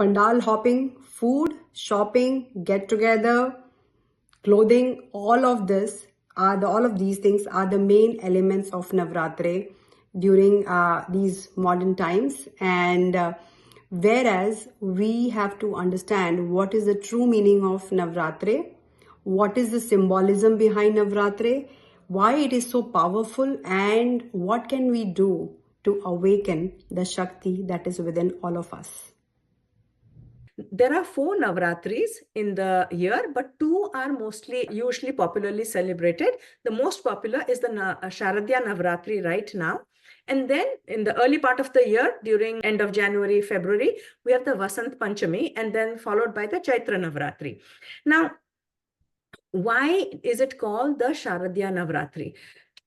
Pandal hopping, food, shopping, get together, clothing, all of these things are the main elements of Navratri during these modern times. And whereas we have to understand what is the true meaning of Navratri, what is the symbolism behind Navratri, why it is so powerful, and what can we do to awaken the Shakti that is within all of us. There are 4 Navratris in the year, but 2 are usually popularly celebrated. The most popular is the Sharadya Navratri right now. And then in the early part of the year, during end of January, February, we have the Vasant Panchami, and then followed by the Chaitra Navratri. Now, why is it called the Sharadya Navratri?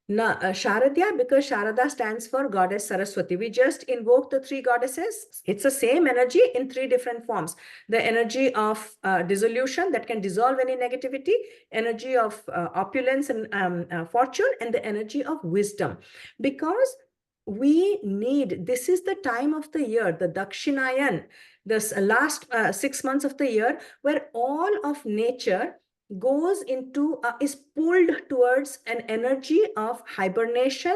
Sharadya, because Sharada stands for Goddess Saraswati. We just invoke the 3 goddesses. It's the same energy in 3 different forms. The energy of dissolution that can dissolve any negativity, energy of opulence and fortune, and the energy of wisdom. Because this is the time of the year, the Dakshinayan, this last 6 months of the year, where all of nature is pulled towards an energy of hibernation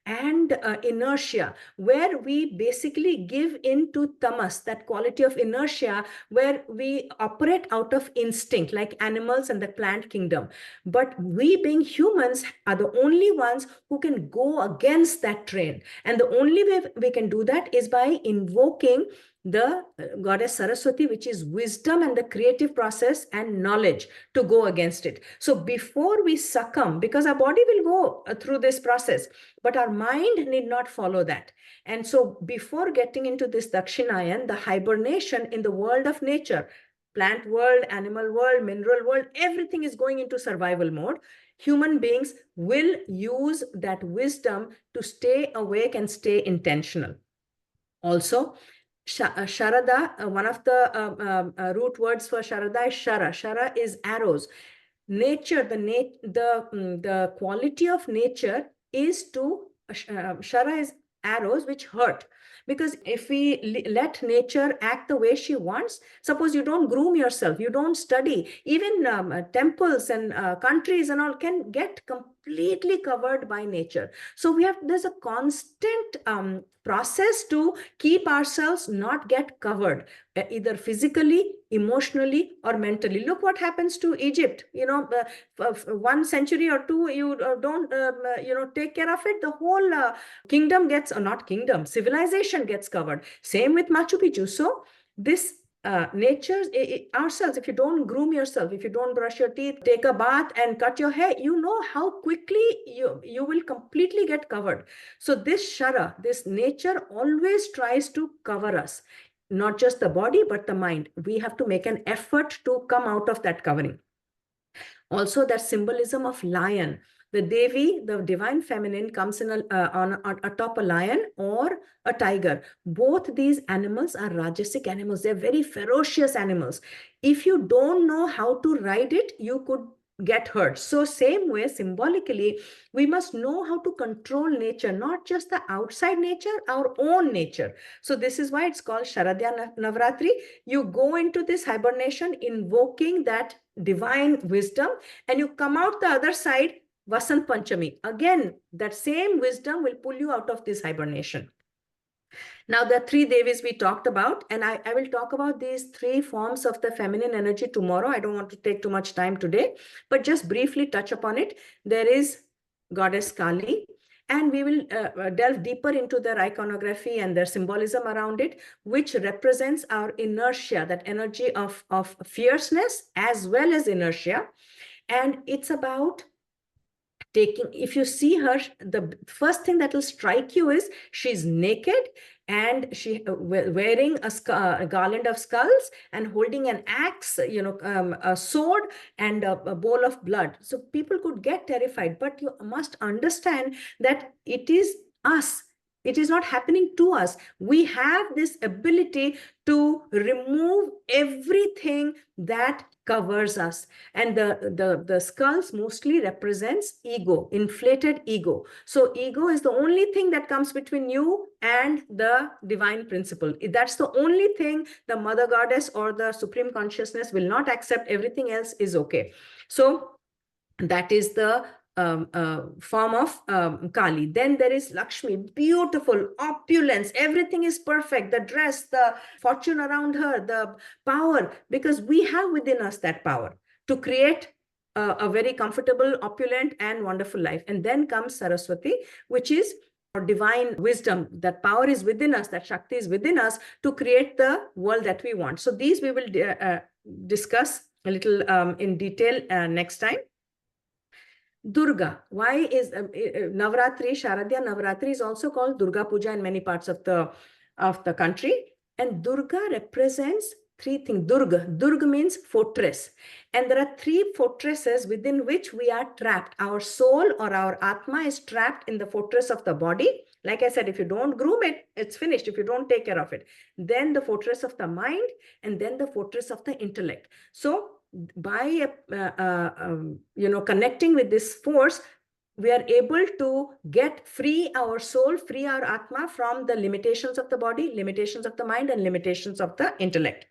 and inertia, where we basically give in to tamas, that quality of inertia, where we operate out of instinct like animals and the plant kingdom. But we being humans are the only ones who can go against that train, and the only way we can do that is by invoking the goddess Saraswati, which is wisdom and the creative process and knowledge, to go against it. So before we succumb, because our body will go through this process, but our mind need not follow that. And so before getting into this Dakshinayan, the hibernation in the world of nature, plant world, animal world, mineral world, everything is going into survival mode. Human beings will use that wisdom to stay awake and stay intentional. Also, Sharada, one of the root words for Sharada is Shara. Shara is arrows. Nature, the quality of nature is to, Shara is arrows which hurt. Because if we let nature act the way she wants, suppose you don't groom yourself, you don't study, even temples and countries and all can get completely covered by nature. So there's a constant process to keep ourselves not get covered, either physically, emotionally, or mentally. Look what happens to Egypt. 1 century or 2, you don't take care of it, the whole kingdom gets, or not kingdom, civilization gets covered. Same with Machu Picchu. So this nature, ourselves, if you don't groom yourself, if you don't brush your teeth, take a bath and cut your hair, you know how quickly you will completely get covered. So this Shara, this nature always tries to cover us, not just the body, but the mind. We have to make an effort to come out of that covering. Also, that symbolism of lion. The Devi, the divine feminine, comes in on atop a lion or a tiger. Both these animals are Rajasic animals. They're very ferocious animals. If you don't know how to ride it, you could get hurt. So same way, symbolically, we must know how to control nature, not just the outside nature, our own nature. So this is why it's called Sharadya Navratri. You go into this hibernation invoking that divine wisdom, and you come out the other side, Vasant Panchami. Again, that same wisdom will pull you out of this hibernation. Now, the 3 Devis we talked about, and I will talk about these 3 forms of the feminine energy tomorrow. I don't want to take too much time today, but just briefly touch upon it. There is Goddess Kali, and we will delve deeper into their iconography and their symbolism around it, which represents our inertia, that energy of fierceness as well as inertia. And it's about taking, if you see her, the first thing that will strike you is she's naked and she wearing a garland of skulls and holding an axe, a sword and a bowl of blood. So people could get terrified, but you must understand that it is us. It is not happening to us. We have this ability to remove everything that covers us. And the skulls mostly represents ego, inflated ego. So ego is the only thing that comes between you and the divine principle. That's the only thing the mother goddess or the supreme consciousness will not accept. Everything else is okay. So that is the form of Kali. Then there is Lakshmi, beautiful, opulence, everything is perfect, the dress, the fortune around her, the power, because we have within us that power to create a very comfortable, opulent, and wonderful life. And then comes Saraswati, which is divine wisdom. That power is within us, that Shakti is within us to create the world that we want. So these we will discuss a little in detail next time. Durga. Why is Navratri, Sharadya Navratri is also called Durga Puja in many parts of the country. And Durga represents three things. Durga means fortress. And there are three fortresses within which we are trapped. Our soul or our Atma is trapped in the fortress of the body. Like I said, if you don't groom it, it's finished. If you don't take care of it. Then the fortress of the mind, and then the fortress of the intellect. So by connecting with this force, we are able to get free our soul, free our Atma from the limitations of the body, limitations of the mind, and limitations of the intellect.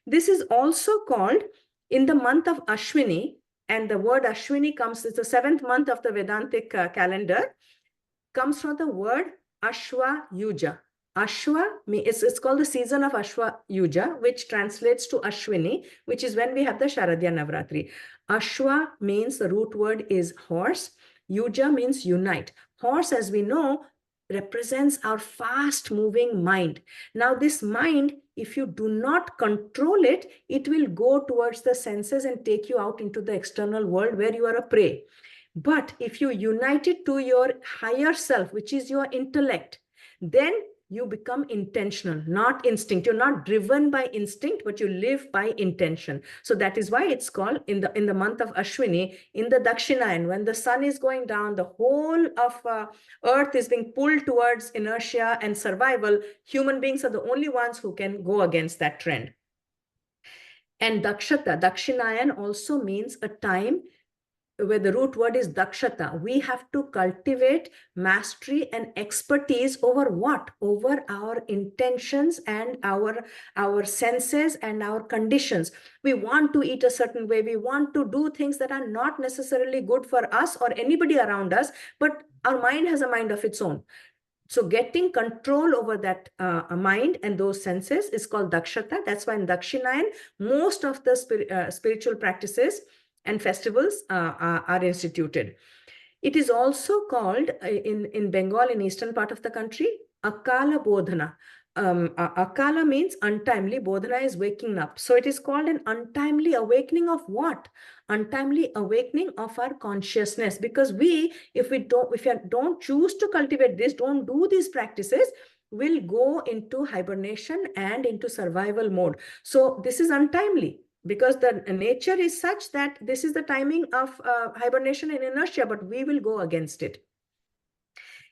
This is also called in the month of Ashwini, and the word Ashwini comes, it's the 7th month of the Vedantic calendar, comes from the word Ashwa Yuja. Ashwa, it's called the season of Ashwa Yuja, which translates to Ashwini, which is when we have the Sharadya Navratri. Ashwa means the root word is horse. Yuja means unite. Horse, as we know, represents our fast moving mind. Now this mind, if you do not control it, it will go towards the senses and take you out into the external world where you are a prey. But if you unite it to your higher self, which is your intellect, then you become intentional, not instinct. You're not driven by instinct, but you live by intention. So that is why it's called in the month of Ashwini, in the Dakshinayan, when the sun is going down, the whole of earth is being pulled towards inertia and survival. Human beings are the only ones who can go against that trend. And Dakshata, Dakshinayan also means a time where the root word is dakshata. We have to cultivate mastery and expertise over what? Over our intentions and our senses and our conditions. We want to eat a certain way. We want to do things that are not necessarily good for us or anybody around us, but our mind has a mind of its own. So getting control over that mind and those senses is called dakshata. That's why in Dakshinayan, most of the spiritual practices and festivals are instituted. It is also called in Bengal, in eastern part of the country, Akala Bodhana. Akala means untimely. Bodhana is waking up. So it is called an untimely awakening of what? Untimely awakening of our consciousness. Because if we don't choose to cultivate this, don't do these practices, will go into hibernation and into survival mode. So this is untimely, because the nature is such that this is the timing of hibernation and inertia, but we will go against it.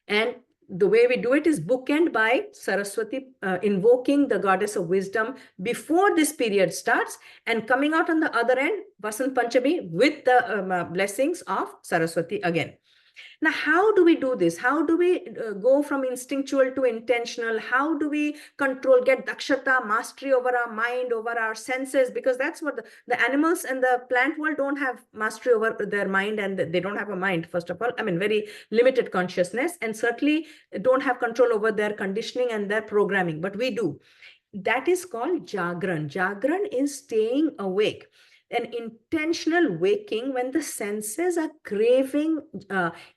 And the way we do it is bookend by Saraswati invoking the goddess of wisdom before this period starts, and coming out on the other end, Vasant Panchami, with the blessings of Saraswati again. Now, how do we do this? How do we go from instinctual to intentional? How do we get dakshata, mastery over our mind, over our senses? Because that's what the animals and the plant world don't have mastery over their mind, and they don't have a mind, first of all. I mean, very limited consciousness, and certainly don't have control over their conditioning and their programming, but we do. That is called Jagran. Jagran is staying awake. An intentional waking when the senses are craving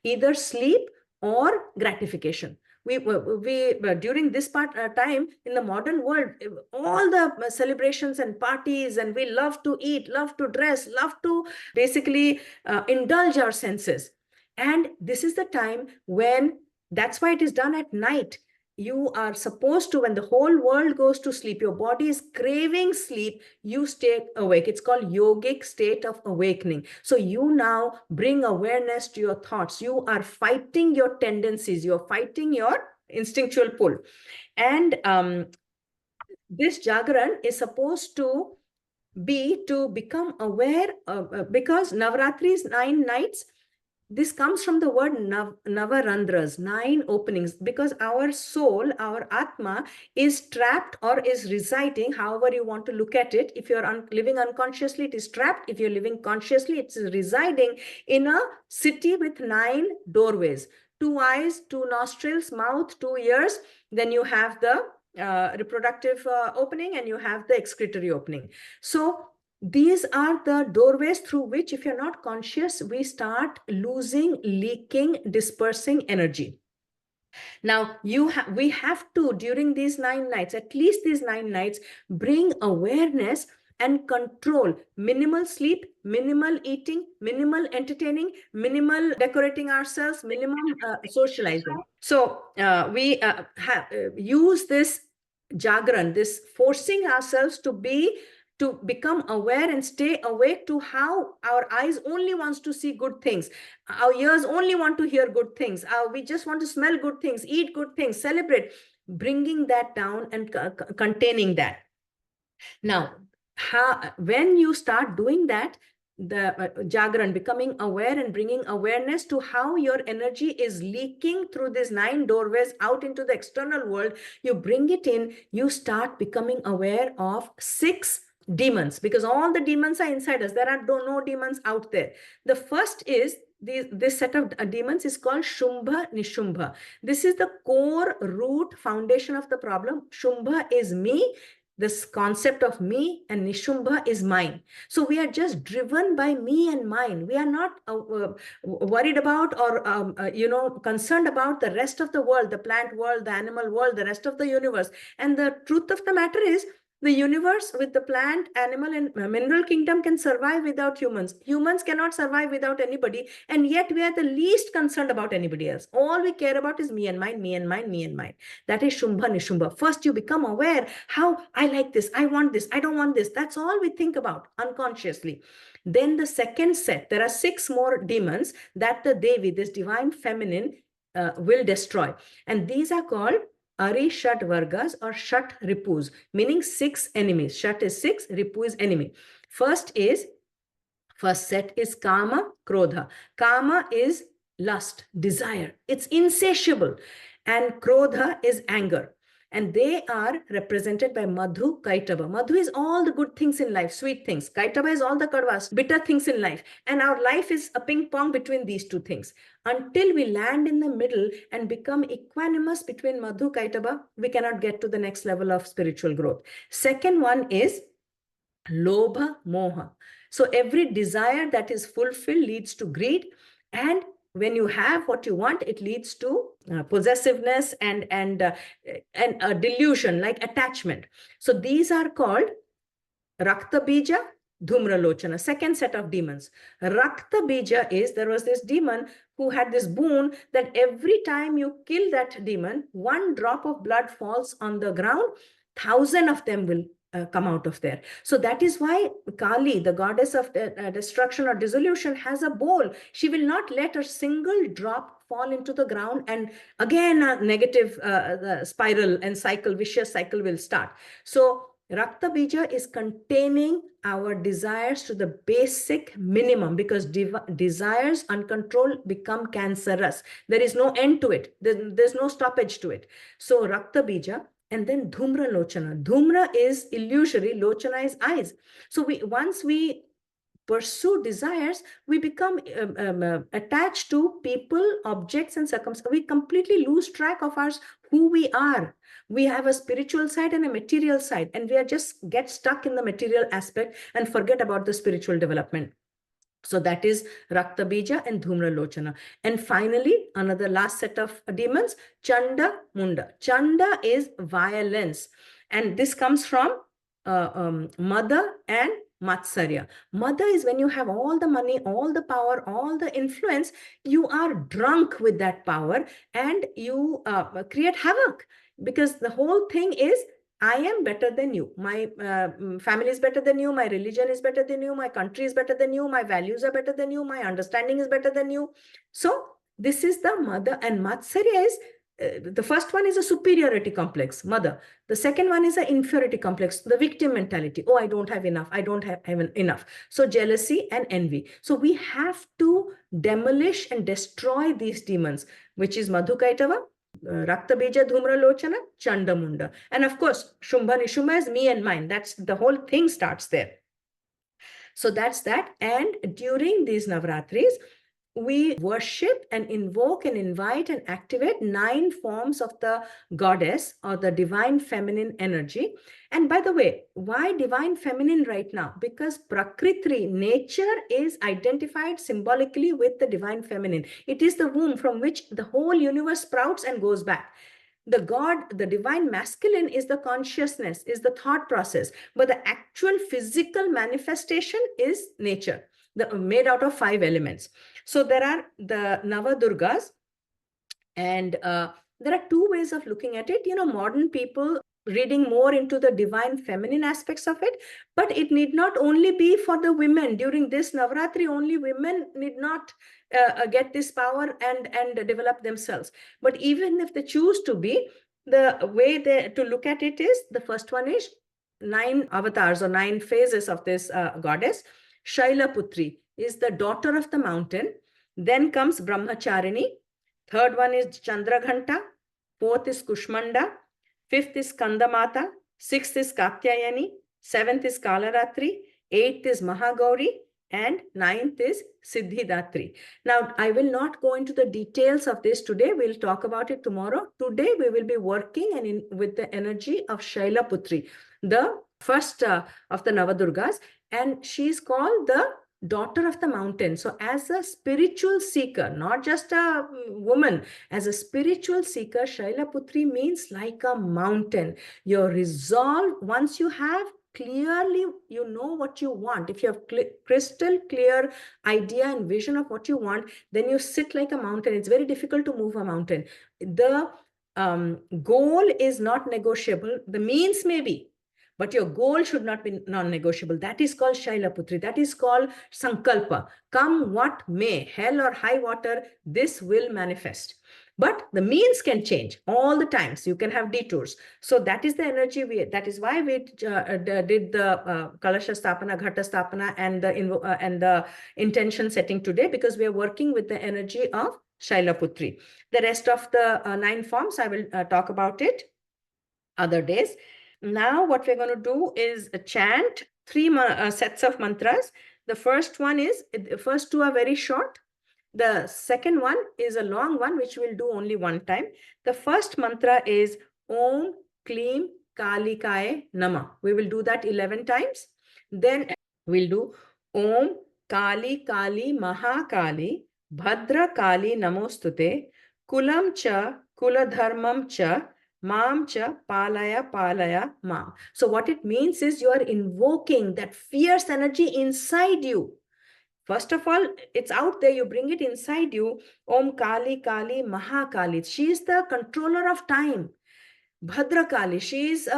either sleep or gratification. We during this time in the modern world, all the celebrations and parties, and we love to eat, love to dress, love to basically indulge our senses. And this is the time when, that's why it is done at night. You are supposed to, when the whole world goes to sleep, your body is craving sleep, you stay awake. It's called yogic state of awakening. So you now bring awareness to your thoughts. You are fighting your tendencies. You're fighting your instinctual pull. And this Jagran is supposed to become aware, because Navratri is 9 nights. This comes from the word Navarandras, 9 openings, because our soul, our Atma, is trapped or is residing, however you want to look at it. If you're living unconsciously, it is trapped. If you're living consciously, it's residing in a city with 9 doorways: 2 eyes, 2 nostrils, mouth, 2 ears. Then you have the reproductive opening, and you have the excretory opening. So these are the doorways through which, if you're not conscious, we start losing, leaking, dispersing energy. Now, we have to, during these 9 nights, at least these 9 nights, bring awareness and control. Minimal sleep, minimal eating, minimal entertaining, minimal decorating ourselves, minimum socializing. So we use this Jagran, this forcing ourselves to become aware and stay awake to how our eyes only wants to see good things, our ears only want to hear good things, we just want to smell good things, eat good things, celebrate, bringing that down and containing that. Now, when you start doing that, the Jagran, becoming aware and bringing awareness to how your energy is leaking through these 9 doorways out into the external world, you bring it in, you start becoming aware of 6 demons, because all the demons are inside us. There are no demons out there. The first is this set of demons is called Shumbha Nishumbha. This is the core root foundation of the problem. Shumbha is me, this concept of me, and Nishumbha is mine. So we are just driven by me and mine. We are not worried about or concerned about the rest of the world, the plant world, the animal world, the rest of the universe. And the truth of the matter is, the universe with the plant, animal, and mineral kingdom can survive without humans. Humans cannot survive without anybody, and yet we are the least concerned about anybody else. All we care about is me and mine, me and mine, me and mine. That is Shumbha Nishumbha. First, you become aware how I like this, I want this, I don't want this. That's all we think about unconsciously. Then the second set, there are 6 more demons that the Devi, this divine feminine, will destroy. And these are called Ari Shat Vargas or Shat Ripus, meaning 6 enemies. Shat is 6, Ripu is enemy. First set is Kama, Krodha. Kama is lust, desire. It's insatiable. And Krodha is anger. And they are represented by Madhu, Kaitava. Madhu is all the good things in life, sweet things. Kaitava is all the kadvas, bitter things in life. And our life is a ping pong between these 2 things. Until we land in the middle and become equanimous between Madhu, Kaitava, we cannot get to the next level of spiritual growth. Second one is Lobha, Moha. So every desire that is fulfilled leads to greed, and when you have what you want, it leads to possessiveness and a delusion, like attachment. So these are called Rakta Bija, Dhumra Lochana, second set of demons. Rakta Bija is, there was this demon who had this boon that every time you kill that demon, 1 drop of blood falls on the ground, 1,000 of them will come out of there. So that is why Kali, the goddess of destruction or dissolution, has a bowl. She will not let a single drop fall into the ground, and again a negative spiral and cycle, vicious cycle will start. So Rakta Bija is containing our desires to the basic minimum, because desires uncontrolled become cancerous. There is no end to it. There's no stoppage to it. So Rakta Bija. And then Dhumra Lochana. Dhumra is illusory, Lochana is eyes. So once we pursue desires, we become attached to people, objects, and circumstances. We completely lose track of who we are. We have a spiritual side and a material side, and we just get stuck in the material aspect and forget about the spiritual development. So that is Rakta Bija and Dhumra Lochana. And finally, another last set of demons, Chanda Munda. Chanda is violence. And this comes from Mada and Matsarya. Mada is when you have all the money, all the power, all the influence, you are drunk with that power, and you create havoc, because the whole thing is, I am better than you. My family is better than you. My religion is better than you. My country is better than you. My values are better than you. My understanding is better than you. So this is the Mada, and Matsarya is the first one is a superiority complex, mother. The second one is an inferiority complex, the victim mentality. Oh, I don't have enough. I don't have enough. So jealousy and envy. So we have to demolish and destroy these demons, which is Madhukaitava, Raktabija Dhumralochana, Chandamunda. And of course, Shumbha Nishumba is me and mine. That's the whole thing starts there. So that's that. And during these Navratris, we worship and invoke and invite and activate 9 forms of the goddess or the divine feminine energy. And by the way, why divine feminine right now? Because Prakriti, nature, is identified symbolically with the divine feminine. It is the womb from which the whole universe sprouts and goes back. The God, the divine masculine, is the consciousness, is the thought process, but the actual physical manifestation is nature, made out of 5 elements. So there are the Navadurgas, and there are 2 ways of looking at it. Modern people reading more into the divine feminine aspects of it, but it need not only be for the women. During this Navratri, only women need not get this power and develop themselves. But even if they choose to be, the way to look at it is, the first one is 9 avatars or 9 phases of this goddess. Shailaputri is the daughter of the mountain. Then comes Brahmacharini. Third one is Chandraghanta. Fourth is Kushmanda. Fifth is Kandamata. Sixth is Katyayani. Seventh is Kalaratri. Eighth is Mahagauri. And ninth is Siddhidatri. Now, I will not go into the details of this today. We'll talk about it tomorrow. Today, we will be working with the energy of Shailaputri, the first of the Navadurgas. And she's called the daughter of the mountain. So as a spiritual seeker, not just a woman, as a spiritual seeker, Shailaputri means like a mountain. Your resolve, once you have clearly, you know what you want. If you have crystal clear idea and vision of what you want, then you sit like a mountain. It's very difficult to move a mountain. The goal is not negotiable. The means may be, but your goal should not be non-negotiable. That is called Shailaputri. That is called Sankalpa. Come what may, hell or high water, this will manifest. But the means can change all the times. You can have detours. So that is the energy that is why we did the Kalasha Stapana, Ghata Stapana, and the intention setting today, because we are working with the energy of Shailaputri. The rest of the 9 forms, I will talk about it other days. Now what we're going to do is chant 3 sets of mantras. The first one is, the first 2 are very short. The second one is a long one, which we'll do only one time. The first mantra is Om Kleem Kalikaye Nama. We will do that 11 times. Then we'll do Om Kali Kali Mahakali Bhadra Kali Namostute Kulam Cha Kuladharmam Cha Mam Cha Palaya Palaya Mam. So what it means is, you are invoking that fierce energy inside you. First of all, it's out there, you bring it inside you. Om Kali Kali Mahakali. She is the controller of time. Bhadra Kali, she is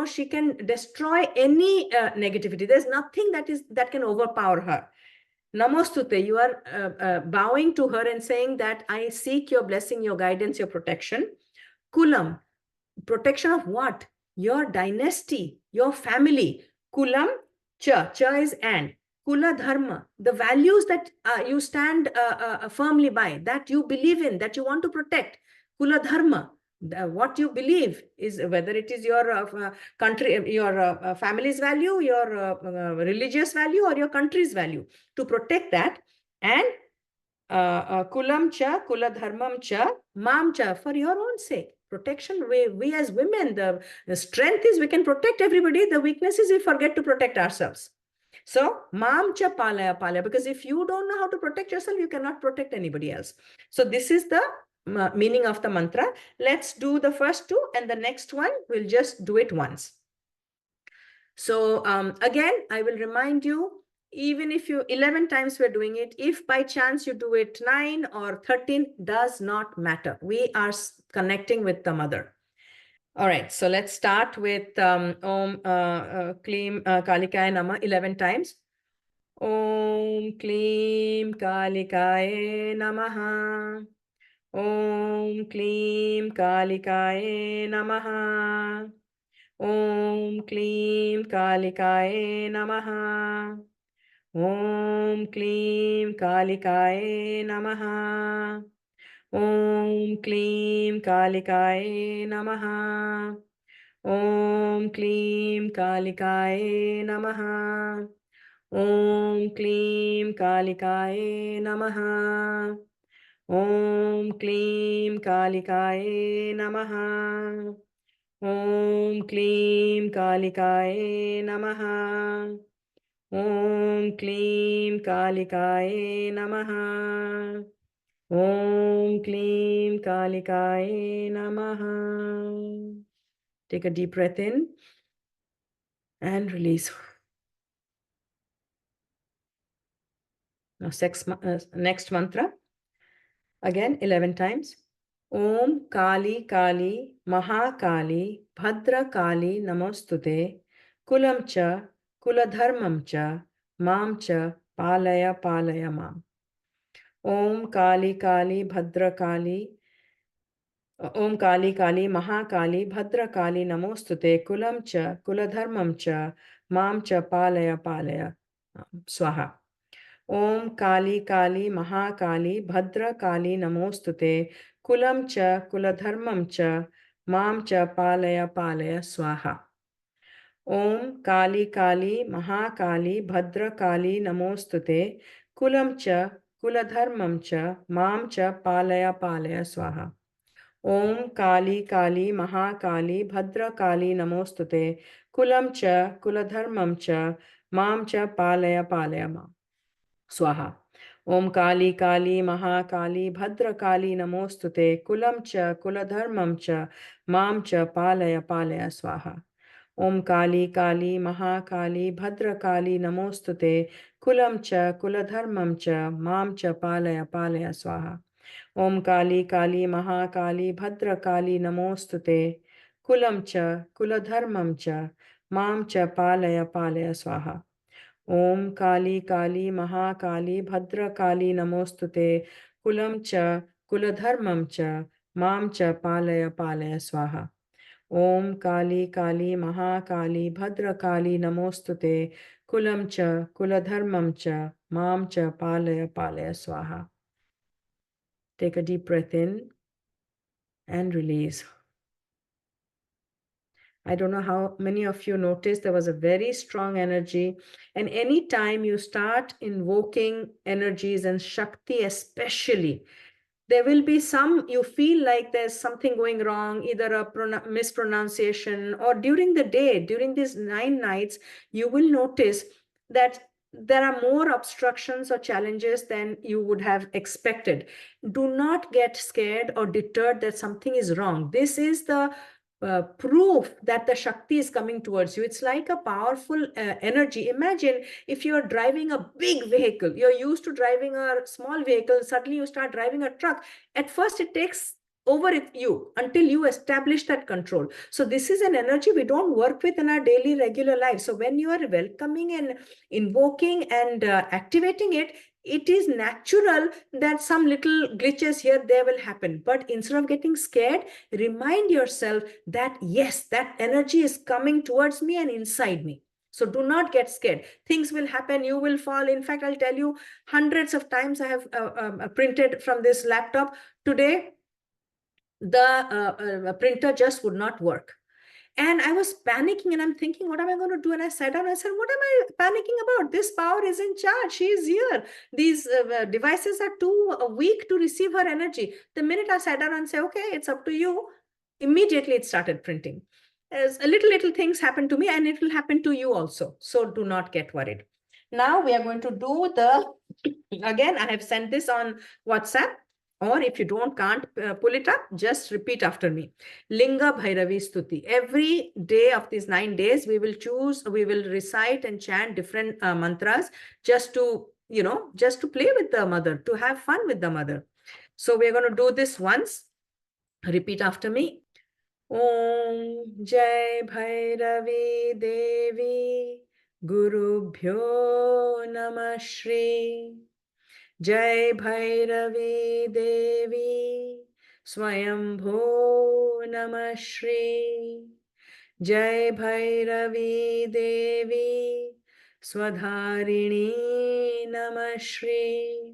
she can destroy any negativity. There's nothing that can overpower her. Namostute, you are bowing to her and saying that I seek your blessing, your guidance, your protection. Kulam, protection of what? Your dynasty, your family. Kulam, cha is and. Kula dharma, the values that you stand firmly by, that you believe in, that you want to protect. Kula dharma, what you believe is, whether it is your country, your family's value, your religious value, or your country's value, to protect that. And kulam cha, kula dharmam cha, mam cha, for your own sake. Protection, we as women, the strength is we can protect everybody. The weakness is we forget to protect ourselves. So, mam cha palaya palaya, because if you don't know how to protect yourself, you cannot protect anybody else. So this is the meaning of the mantra. Let's do the first 2, and the next one, we'll just do it once. So again, I will remind you, even if you 11 times we're doing it, if by chance you do it 9 or 13, does not matter. We are connecting with the mother. All right, so let's start with Om Kleem Kalikaya Nama 11 times. Om Kleem Kalikaya Namaha. Om Klim Kalikaye Namaha. Om Klim Kalikaye Namaha. Om Klim Kalikaye Namaha. Om Klim Kalikaye Namaha. Om Klim Kalikaye Namaha. Om Klim Kalikaye Namaha. Om Klim Kalikaye Namaha. Om Klim Kalikaye Namaha. Om Klim Kalikaye Namaha. Om Klim Kalikaye Namaha. Take a deep breath in and release. Now, next mantra. Again, 11 times. Om Kali Kali Mahakali Bhadra Kali Namostute Kulam cha Kuladharmam cha Mam cha Palaya Palaya Mam. Om Kali Kali Bhadra Kali Om Kali Kali Mahakali Bhadra Kali Namostute Kulam cha Kuladharmam cha Mam cha Palaya Palaya Swaha. Om Kali Kali Mahakali Bhadra Kali Namostute Kulam cha Kuladharmam cha Mam cha Palaya Palaya Swaha. Om Kali Kali Mahakali Bhadra Kali Namostute Kulam cha Kuladharmam cha Mam cha Palaya Palaya Swaha. Om Kali Kali Mahakali Bhadra Kali Namostute Kulam cha Kuladharmam cha Mam cha Palaya Palaya Mam. Swaha. Om Kali Kali Mahakali Bhadra Kali Namostute Kulam cha Kuladharmam cha Mam cha Palaya Palaya Swaha. Om Kali Kali Mahakali Bhadra Kali Namostute Kulam cha Kuladharmam cha Mam cha Palaya Palaya Swaha. Om Kali Kali Mahakali Bhadra Kali Namostute Kulam cha Kuladharmam cha Mam cha Palaya Palaya Swaha. Om Kali Kali Mahakali Bhadra Kali Namostute Kulam cha Kuladharmam cha Mam cha Palaya Palaya Swaha. Om Kali Kali Mahakali Bhadra Kali Namostute Kulam cha Kuladharmam cha Mam cha Palaya Palaya Swaha. Take a deep breath in and release. I don't know how many of you noticed there was a very strong energy. And anytime you start invoking energies and Shakti, especially, there will be some, you feel like there's something going wrong, either a mispronunciation, or during the day, during these 9 nights, you will notice that there are more obstructions or challenges than you would have expected. Do not get scared or deterred that something is wrong. This is the proof that the Shakti is coming towards you. It's like a powerful energy. Imagine if you're driving a big vehicle, you're used to driving a small vehicle, suddenly you start driving a truck. At first, it takes over you until you establish that control. So this is an energy we don't work with in our daily regular life. So when you are welcoming and invoking and activating it, it is natural that some little glitches here there will happen. But instead of getting scared, remind yourself that yes, that energy is coming towards me and inside me. So do not get scared. Things will happen. You will fall. In fact, I'll tell you, hundreds of times I have printed from this laptop. Today, the printer just would not work. And I was panicking and I'm thinking, what am I going to do? And I sat down and I said, what am I panicking about? This power is in charge. She is here. These devices are too weak to receive her energy. The minute I sat down and said, okay, it's up to you, immediately it started printing. As little things happen to me and it will happen to you also. So do not get worried. Now we are going to do again, I have sent this on WhatsApp. Or if you can't pull it up, just repeat after me. Linga Bhairavi Stuti. Every day of these 9 days, we will recite and chant different mantras just to, just to play with the mother, to have fun with the mother. So we're going to do this once. Repeat after me. Om Jai Bhairavi Devi Gurubhyo Namah Shri. Jai Bhairavi Devi Swayambho Namah Shri. Jai Bhairavi Devi Swadharini Namah Shri.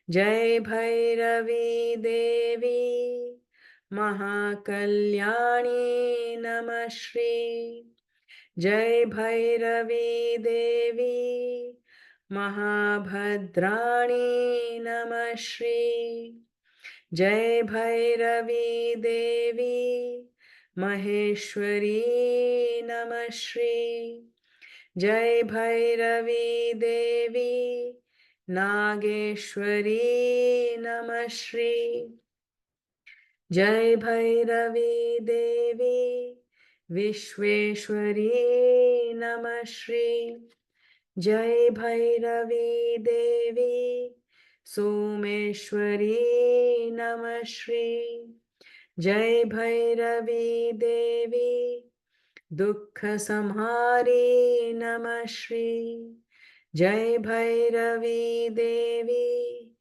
Jai Bhairavi Devi Mahakalyani Namah Shri. Jai Bhairavi Devi Mahabhadrani Namah Shri. Jai Bhairavi Devi Maheshwari Namah Shri. Jai Bhairavi Devi Nageshwari Namah Shri. Jai Bhairavi Devi Vishweshwari Namah Shri. Jai Bhairavi Devi Someshwari Namah Shri. Jai Bhairavi Devi Dukkha Samhari Namah Shri. Jai Bhairavi Devi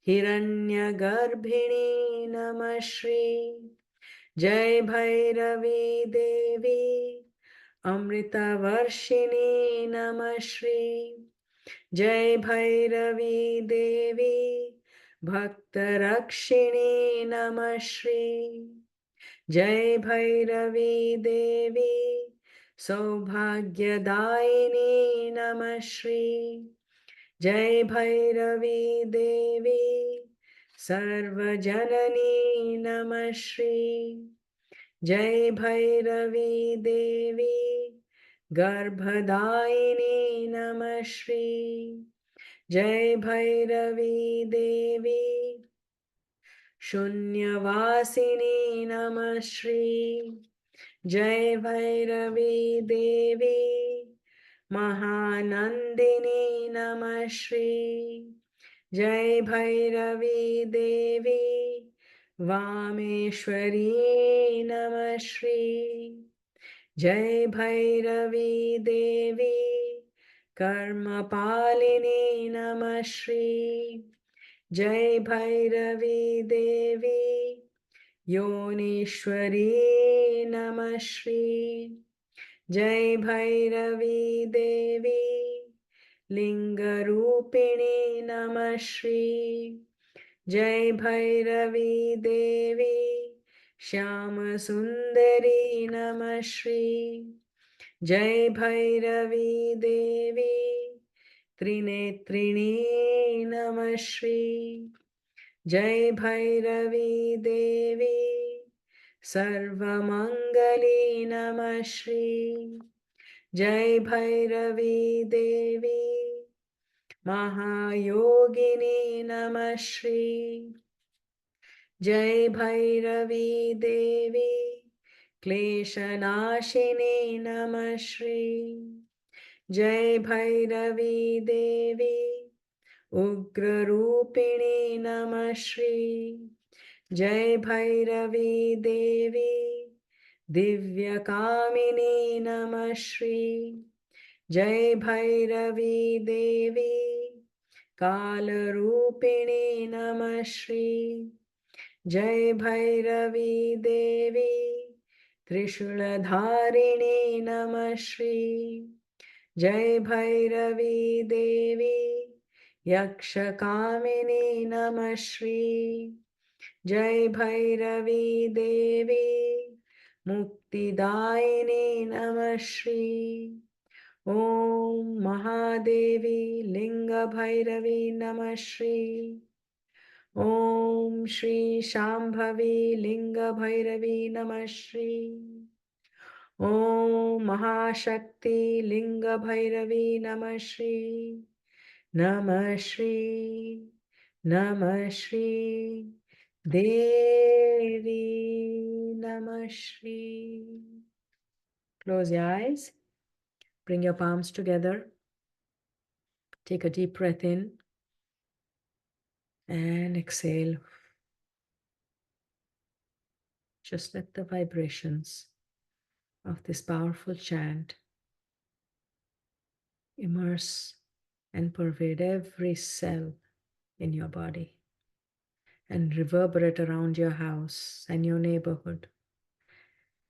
Hiranyagarbhini Namah Shri. Jai Bhairavi Devi Amrita Varshini Namah Shri. Jai Bhairavi Devi Bhaktarakshini Namah Shri. Jai Bhairavi Devi Saubhagyadaini Namah Shri. Jai Bhairavi Devi Sarvajanani Namah Shri. Jai Bhairavi Devi Garbhadaini Namah Shri. Jai Bhairavi Devi Shunyavasini Namah Shri. Jai Bhairavi Devi Mahanandini Namah Shri. Jai Bhairavi Devi Vameshwari Namah Shri. Jai Bhairavi Devi Karmapalini Namah Shri. Jai Bhairavi Devi Yoneshwari Namah Shri. Jai Bhairavi Devi Lingarupini Namah Shri. Jai Bhairavi Devi Shyama Sundari Namah Shri. Jai Bhairavi Devi Trinetrini Namah Shri. Jai Bhairavi Devi Sarvamangali Namah Shri. Jai Bhairavi Devi Mahayogini Namah Shri. Jai Bhairavi Devi Kleshanashini Namah Shri. Jai Bhairavi Devi Ugrarupini Namah Shri. Jai Bhairavi Devi Divyakamini Namah Shri. Jai Bhairavi Devi Kalarupini Namah Shri. Jai Bhairavi Devi Trishuladharini Namah Shri. Jai Bhairavi Devi Yakshakamini Namah Shri. Jai Bhairavi Devi Muktidaini Namah Shri. Om Mahadevi Linga Bhairavi Namah Shri. Om Shri Shambhavi Linga Bhairavi Namah Shri. Om Mahashakti Linga Bhairavi Namah Shri. Namah Shri. Namah Shri. Devi Namah Shri. Close your eyes. Bring your palms together. Take a deep breath in and exhale. Just let the vibrations of this powerful chant immerse and pervade every cell in your body. and reverberate around your house and your neighborhood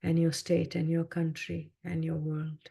and your state and your country and your world.